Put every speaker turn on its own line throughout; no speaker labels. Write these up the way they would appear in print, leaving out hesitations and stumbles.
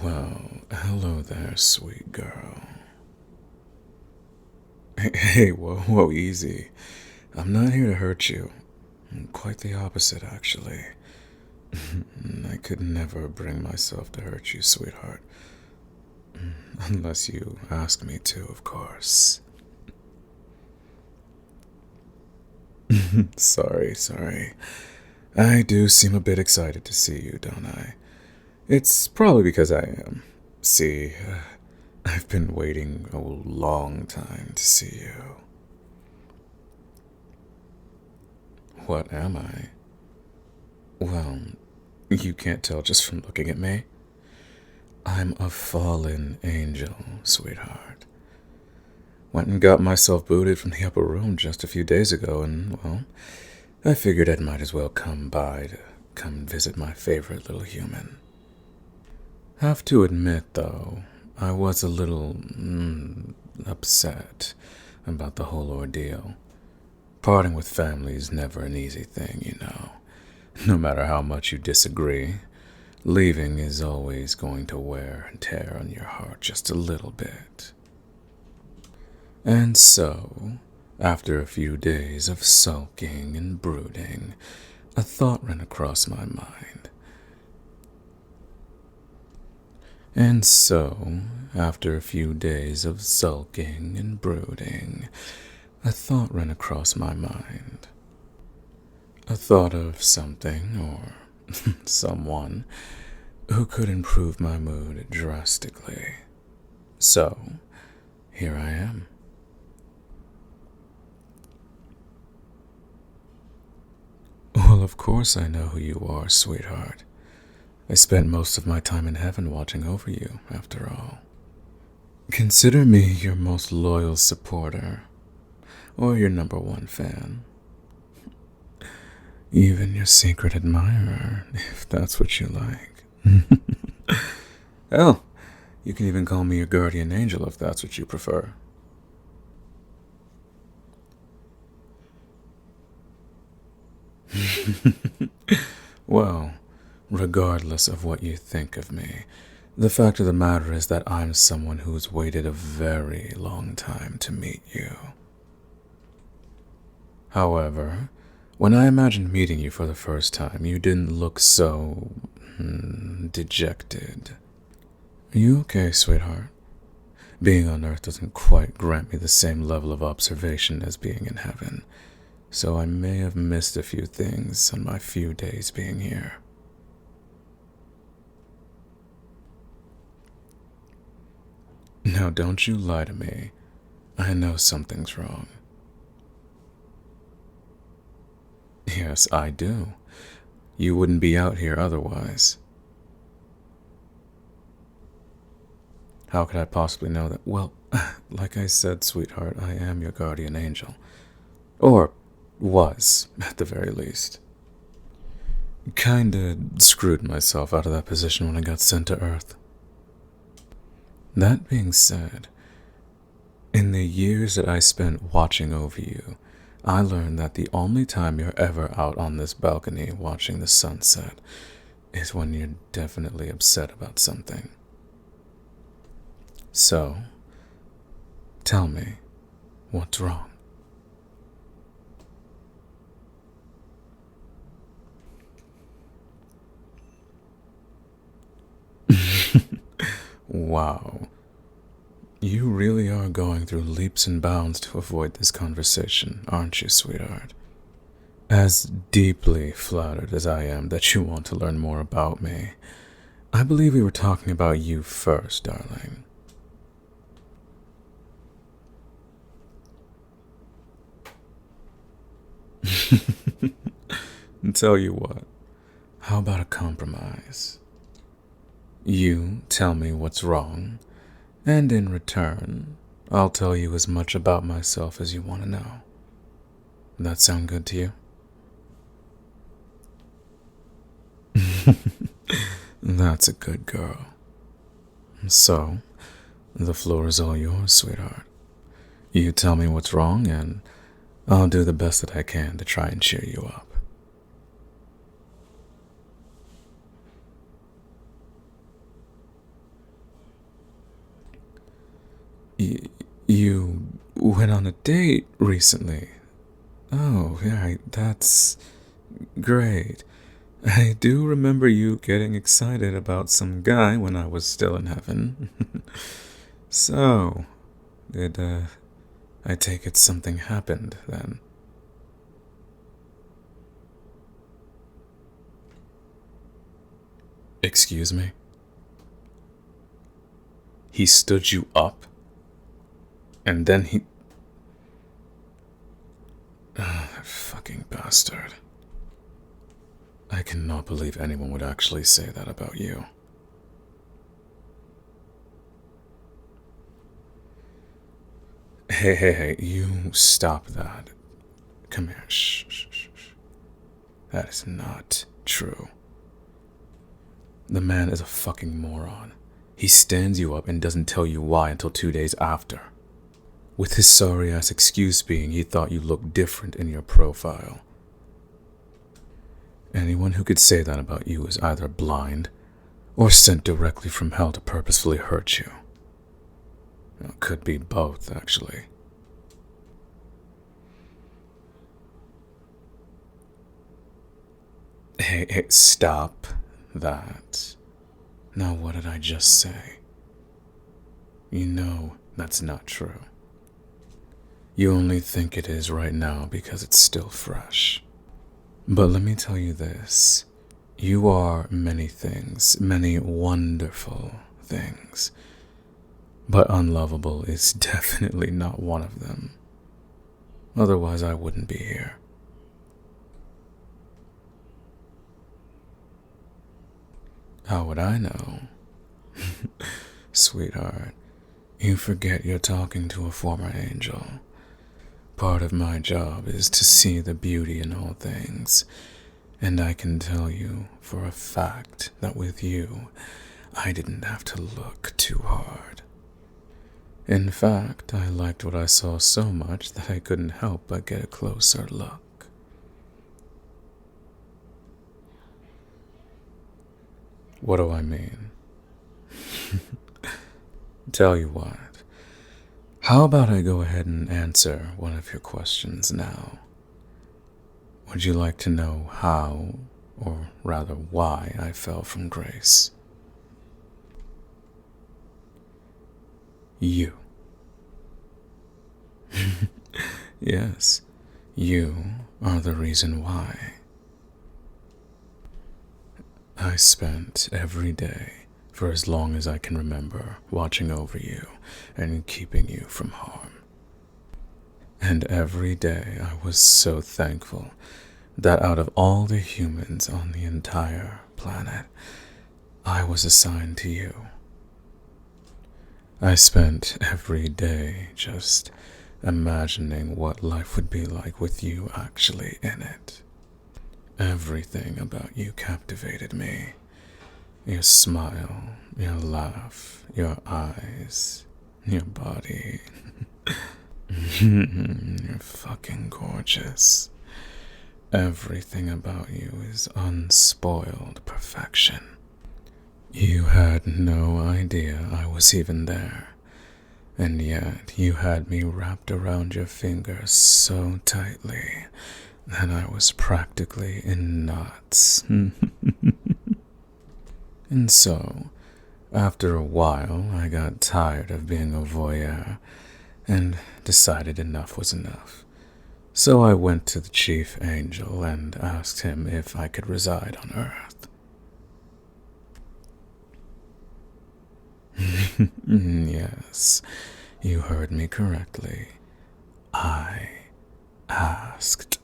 Well, hello there, sweet girl. Hey, whoa, easy. I'm not here to hurt you. Quite the opposite, actually. I could never bring myself to hurt you, sweetheart. Unless you ask me to, of course. Sorry. I do seem a bit excited to see you, don't I? It's probably because I am. See, I've been waiting a long time to see you. What am I? Well, you can't tell just from looking at me. I'm a fallen angel, sweetheart. Went and got myself booted from the upper room just a few days ago, and, well, I figured I might as well come by to come visit my favorite little human. Have to admit, though, I was a little upset about the whole ordeal. Parting with family is never an easy thing, you know. No matter how much you disagree, leaving is always going to wear and tear on your heart just a little bit. And so, after a few days of sulking and brooding, a thought ran across my mind. And so, after a few days of sulking and brooding, a thought ran across my mind. A thought of something or someone who could improve my mood drastically. So, here I am. Well, of course I know who you are, sweetheart. I spent most of my time in heaven watching over you, after all. Consider me your most loyal supporter, or your #1 fan. Even your secret admirer, if that's what you like. Hell, you can even call me your guardian angel if that's what you prefer. Well, regardless of what you think of me, the fact of the matter is that I'm someone who's waited a very long time to meet you. However, when I imagined meeting you for the first time, you didn't look so dejected. Are you okay, sweetheart? Being on Earth doesn't quite grant me the same level of observation as being in heaven, so I may have missed a few things on my few days being here. Now, don't you lie to me. I know something's wrong. Yes, I do. You wouldn't be out here otherwise. How could I possibly know that? Well, like I said, sweetheart, I am your guardian angel. Or was, at the very least. Kinda screwed myself out of that position when I got sent to Earth. That being said, in the years that I spent watching over you, I learned that the only time you're ever out on this balcony watching the sunset is when you're definitely upset about something. So, tell me, what's wrong? Wow. You really are going through leaps and bounds to avoid this conversation, aren't you, sweetheart? As deeply flattered as I am that you want to learn more about me, I believe we were talking about you first, darling. Tell you what, how about a compromise? You tell me what's wrong, and in return, I'll tell you as much about myself as you want to know. That sound good to you? That's a good girl. So, the floor is all yours, sweetheart. You tell me what's wrong, and I'll do the best that I can to try and cheer you up. went on a date recently. Oh, yeah, that's great. I do remember you getting excited about some guy when I was still in heaven. So, did, I take it something happened then? Excuse me? He stood you up? And then he... that fucking bastard. I cannot believe anyone would actually say that about you. Hey, you stop that. Come here, shh. That is not true. The man is a fucking moron. He stands you up and doesn't tell you why until 2 days after. With his sorry-ass excuse being he thought you looked different in your profile. Anyone who could say that about you is either blind or sent directly from hell to purposefully hurt you. It could be both, actually. Hey, stop that. Now, what did I just say? You know that's not true. You only think it is right now because it's still fresh. But let me tell you this. You are many things, many wonderful things. But unlovable is definitely not one of them. Otherwise, I wouldn't be here. How would I know? Sweetheart, you forget you're talking to a former angel. Part of my job is to see the beauty in all things, and I can tell you for a fact that with you, I didn't have to look too hard. In fact, I liked what I saw so much that I couldn't help but get a closer look. What do I mean? Tell you what. How about I go ahead and answer one of your questions now? Would you like to know how, or rather why, I fell from grace? You. Yes, you are the reason why. I spent every day, for as long as I can remember, watching over you and keeping you from harm. And every day I was so thankful that out of all the humans on the entire planet, I was assigned to you. I spent every day just imagining what life would be like with you actually in it. Everything about you captivated me. Your smile, your laugh, your eyes, your body. You're fucking gorgeous. Everything about you is unspoiled perfection. You had no idea I was even there, and yet you had me wrapped around your finger so tightly that I was practically in knots. And so, after a while, I got tired of being a voyeur and decided enough was enough. So I went to the chief angel and asked him if I could reside on Earth. Yes, you heard me correctly. I asked.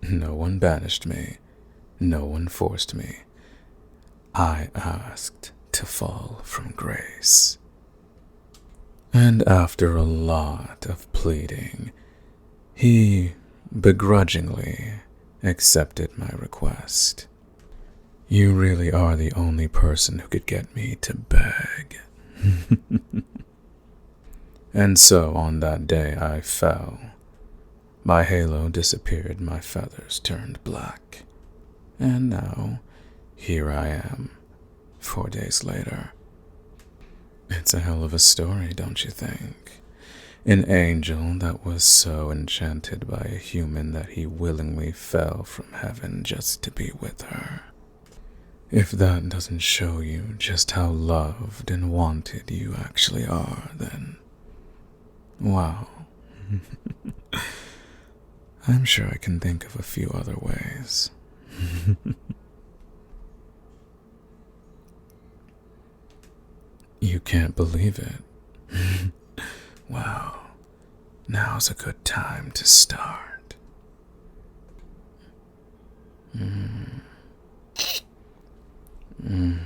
No one banished me. No one forced me. I asked to fall from grace. And after a lot of pleading, he begrudgingly accepted my request. You really are the only person who could get me to beg. And so on that day I fell. My halo disappeared, my feathers turned black. And now, here I am, 4 days later. It's a hell of a story, don't you think? An angel that was so enchanted by a human that he willingly fell from heaven just to be with her. If that doesn't show you just how loved and wanted you actually are, then, wow. I'm sure I can think of a few other ways. You can't believe it. Wow. Now's a good time to start. Mm. Mm.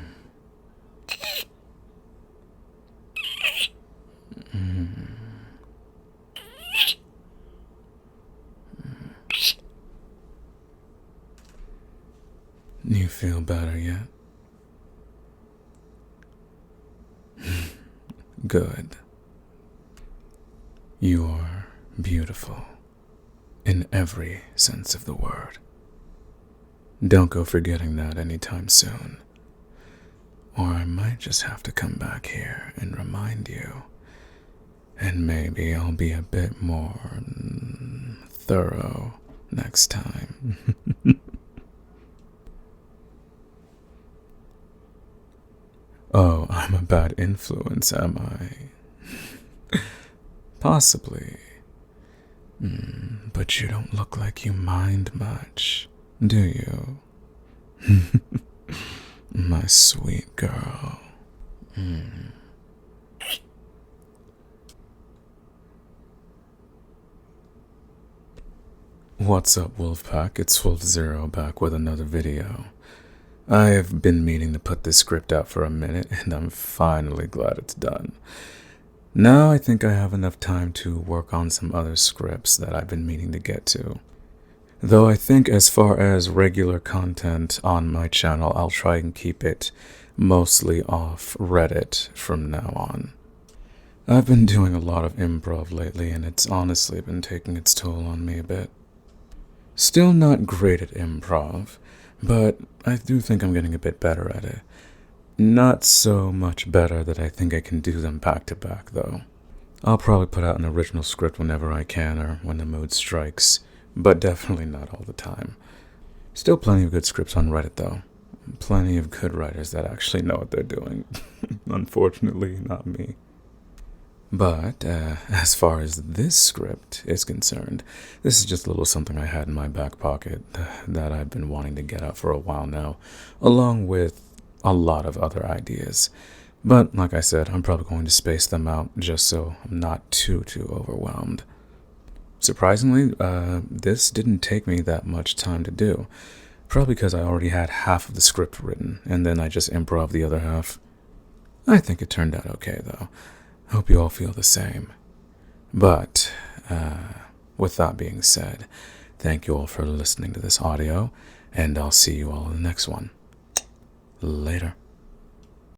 Mm. You feel better yet? Good. You're beautiful in every sense of the word. Don't go forgetting that anytime soon. Or I might just have to come back here and remind you. And maybe I'll be a bit more thorough next time. Oh, I'm a bad influence, am I? Possibly. But you don't look like you mind much, do you? My sweet girl. What's up, Wolfpack? It's Wolf0 back with another video. I've been meaning to put this script out for a minute, and I'm finally glad it's done. Now I think I have enough time to work on some other scripts that I've been meaning to get to. Though I think as far as regular content on my channel, I'll try and keep it mostly off Reddit from now on. I've been doing a lot of improv lately, and it's honestly been taking its toll on me a bit. Still not great at improv, but I do think I'm getting a bit better at it. Not so much better that I think I can do them back to back, though. I'll probably put out an original script whenever I can or when the mood strikes, but definitely not all the time. Still plenty of good scripts on Reddit, though. Plenty of good writers that actually know what they're doing. Unfortunately, not me. But as far as this script is concerned, this is just a little something I had in my back pocket that I've been wanting to get out for a while now, along with a lot of other ideas. But like I said, I'm probably going to space them out just so I'm not too overwhelmed. Surprisingly, this didn't take me that much time to do. Probably because I already had half of the script written, and then I just improv the other half. I think it turned out okay, though. Hope you all feel the same. But, with that being said, thank you all for listening to this audio, and I'll see you all in the next one. Later.